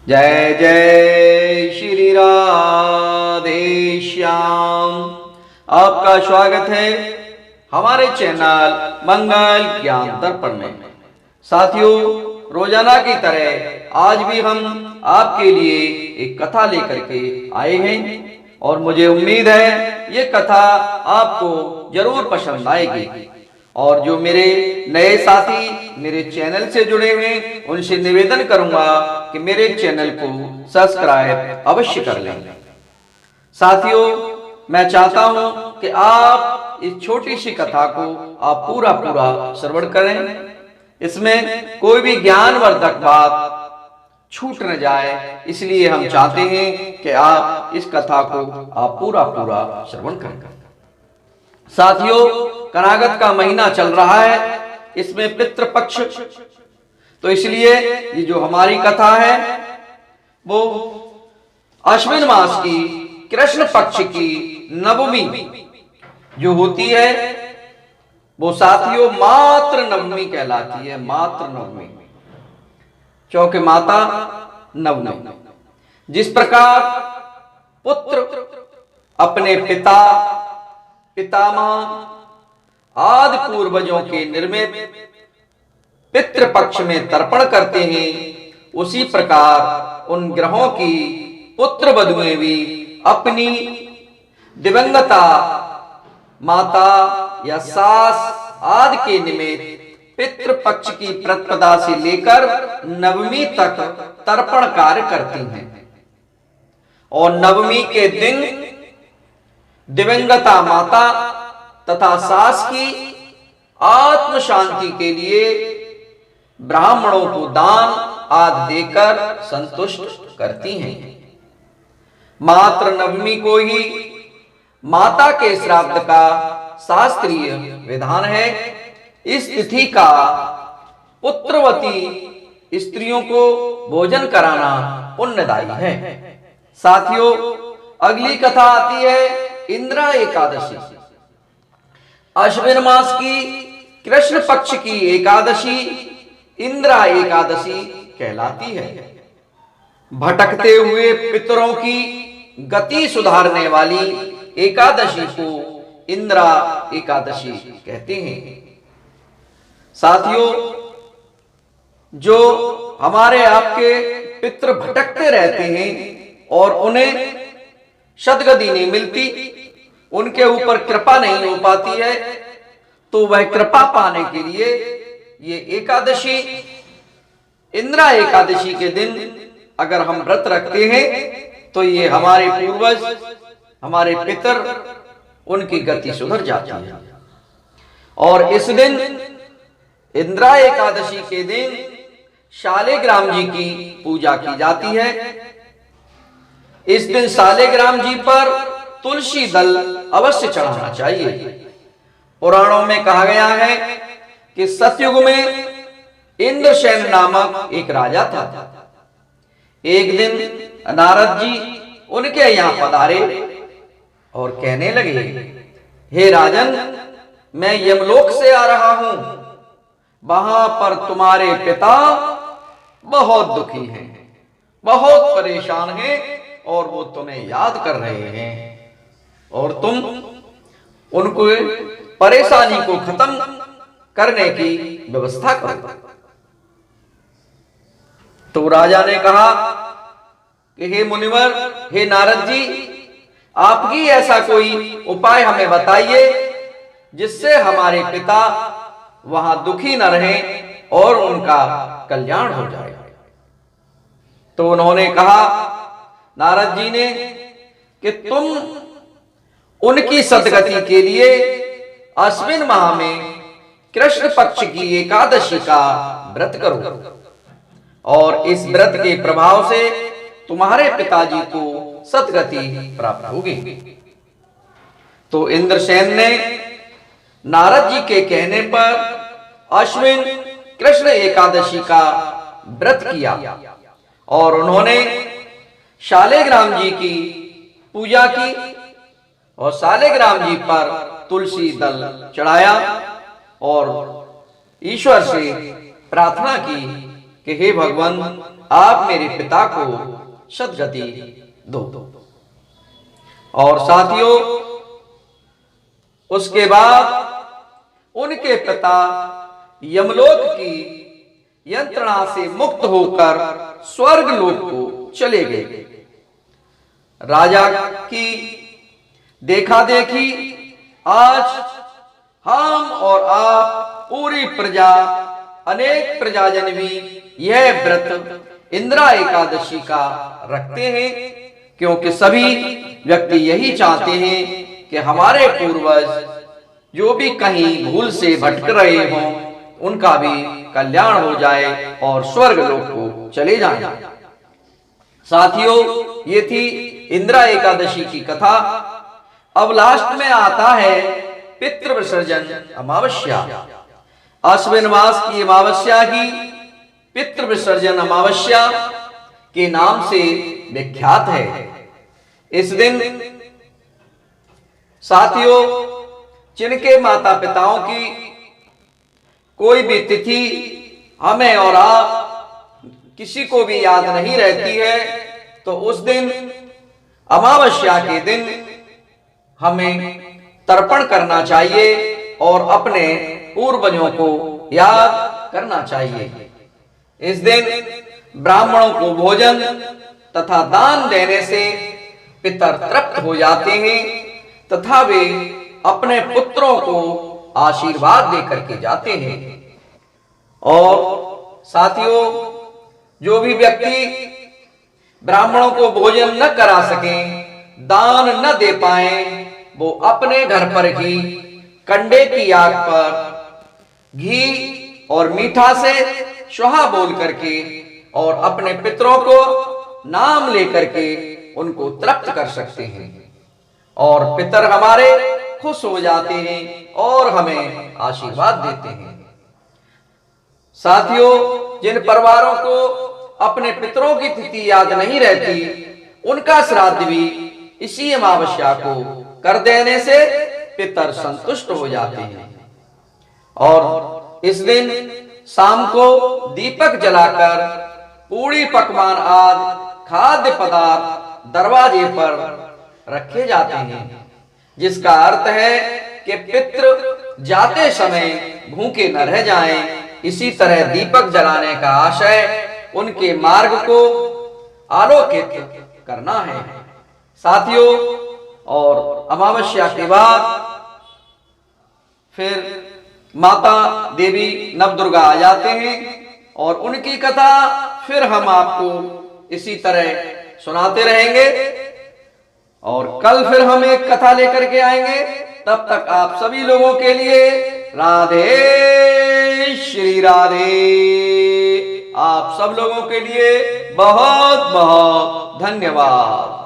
जय जय श्री राधे श्याम। आपका स्वागत है हमारे चैनल मंगल ज्ञान दर्पण में। साथियों, रोजाना की तरह आज भी हम आपके लिए एक कथा लेकर के आए हैं और मुझे उम्मीद है ये कथा आपको जरूर पसंद आएगी। और जो मेरे नए साथी मेरे चैनल से जुड़े हैं उनसे निवेदन करूंगा कि मेरे चैनल को सब्सक्राइब अवश्य कर लें। साथियों, मैं चाहता हूं कि आप इस छोटी सी कथा को आप पूरा श्रवण करें। इसमें कोई भी ज्ञानवर्धक बात छूट न जाए, इसलिए हम चाहते हैं कि आप इस कथा को आप पूरा श्रवण करें। साथियों, कनागत का महीना चल रहा है, इसमें पितृपक्ष, तो इसलिए ये जो हमारी कथा है वो अश्विन मास की कृष्ण पक्ष की नवमी जो होती है वो साथियों मात्र नवमी कहलाती है। मात्र नवमी, क्योंकि माता नवमी। जिस प्रकार पुत्र अपने पिता पितामह आदि पूर्वजों के निर्मित पितृपक्ष में तर्पण करते हैं, उसी प्रकार उन ग्रहों की पुत्र वधुएं भी अपनी दिवंगता माता या सास आदि के निमित्त पितृपक्ष की प्रतिपदा से लेकर नवमी तक तर्पण कार्य करती हैं। और नवमी के दिन दिवंगता माता तथा सास की आत्म शांति के लिए ब्राह्मणों को दान आदि देकर संतुष्ट करती हैं। मात्र नवमी को ही माता के श्राद्ध का शास्त्रीय विधान है। इस तिथि का पुत्रवती स्त्रियों को भोजन कराना पुण्यदायी है। साथियों, अगली कथा आती है इंद्रा एकादशी। अश्विन मास की कृष्ण पक्ष की एकादशी इंद्रा एकादशी कहलाती है। भटकते हुए पितरों की गति सुधारने वाली एकादशी को इंद्रा एकादशी कहते हैं। साथियों, जो हमारे आपके पितर भटकते रहते हैं और उन्हें सद्गति नहीं मिलती, उनके ऊपर कृपा नहीं हो पाती है, तो वह कृपा पाने के लिए ये एकादशी इंद्रा एकादशी के दिन अगर हम व्रत रखते हैं तो ये हमारे पूर्वज हमारे पितर उनकी गति सुधर जाती है। और इस दिन इंद्रा एकादशी के दिन शालिग्राम जी की पूजा की जाती है। इस दिन शालिग्राम जी पर तुलसी दल अवश्य चढ़ाना चाहिए। पुराणों में कहा गया है कि सतयुग में इंद्रसेन नामक एक राजा था। एक दिन नारद जी उनके यहां पधारे और कहने लगे, हे राजन, मैं यमलोक से आ रहा हूं, वहां पर तुम्हारे पिता बहुत दुखी हैं, बहुत परेशान हैं और वो तुम्हें याद कर रहे हैं और तुम उनको परेशानी को खत्म करने की व्यवस्था करो। तो राजा ने कहा कि हे मुनिवर, हे नारद जी, आपकी ऐसा कोई उपाय हमें बताइए जिससे हमारे पिता वहां दुखी न रहें और उनका कल्याण हो जाए। तो उन्होंने कहा नारद जी ने कि तुम उनकी सद्गति के लिए अश्विन माह में कृष्ण पक्ष की एकादशी का व्रत करो और इस व्रत के प्रभाव से तुम्हारे पिताजी को सद्गति प्राप्त होगी। तो इंद्रसेन ने नारद जी के कहने पर अश्विन कृष्ण एकादशी का व्रत किया और उन्होंने शालिग्राम जी की पूजा की और शालिग्राम जी पर तुलसी दल चढ़ाया और ईश्वर से प्रार्थना की कि हे भगवान, आप मेरे पिता को सद्गति दो। और साथियों, उसके बाद उनके पिता यमलोक की यंत्रणा से मुक्त होकर स्वर्ग लोक को चले गए। राजा की देखा देखी आज हम और आप, पूरी प्रजा, अनेक प्रजाजन भी यह व्रत इंदिरा एकादशी का रखते हैं, क्योंकि सभी व्यक्ति यही चाहते हैं कि हमारे पूर्वज जो भी कहीं भूल से भटक रहे हों उनका भी कल्याण हो जाए और स्वर्ग लोक को चले जाएं। साथियों, ये थी इंदिरा एकादशी की कथा। अब लास्ट में आता है पितृ विसर्जन अमावस्या। अश्विन मास की अमावस्या ही पितृ विसर्जन अमावस्या के नाम से विख्यात है। इस दिन साथियों, जिनके माता पिताओं की कोई भी तिथि हमें और आप किसी को भी याद नहीं रहती है, तो उस दिन अमावस्या के दिन हमें तर्पण करना चाहिए और अपने पूर्वजों को याद करना चाहिए। इस दिन ब्राह्मणों को भोजन तथा दान देने से पितर तृप्त हो जाते हैं तथा वे अपने पुत्रों को आशीर्वाद देकर के जाते हैं। और साथियों, जो भी व्यक्ति ब्राह्मणों को भोजन न करा सकें, दान न दे पाए, वो अपने घर पर ही कंडे की आग पर घी और मीठा से स्वाहा बोल करके और अपने पितरों को नाम लेकर के उनको तृप्त कर सकते हैं और पितर हमारे खुश हो जाते हैं और हमें आशीर्वाद देते हैं। साथियों, जिन परिवारों को अपने पितरों की तिथि याद नहीं रहती, उनका श्राद्ध भी इसी अमावस्या को कर देने से पितर संतुष्ट हो जाते हैं। और इस दिन शाम को दीपक जलाकर पूरी पकवान आदि खाद्य पदार्थ दरवाजे पर रखे जाते हैं, जिसका अर्थ है कि पितृ जाते समय भूखे न रह जाएं। इसी तरह दीपक जलाने का आशय उनके मार्ग को आलोकित करना है। साथियों, और अमावस्या के बाद फिर माता देवी नवदुर्गा आ जाते हैं और उनकी कथा फिर हम आपको इसी तरह सुनाते रहेंगे और कल फिर हम एक कथा लेकर के आएंगे। तब तक आप सभी लोगों के लिए राधे श्री राधे। आप सब लोगों के लिए बहुत बहुत धन्यवाद।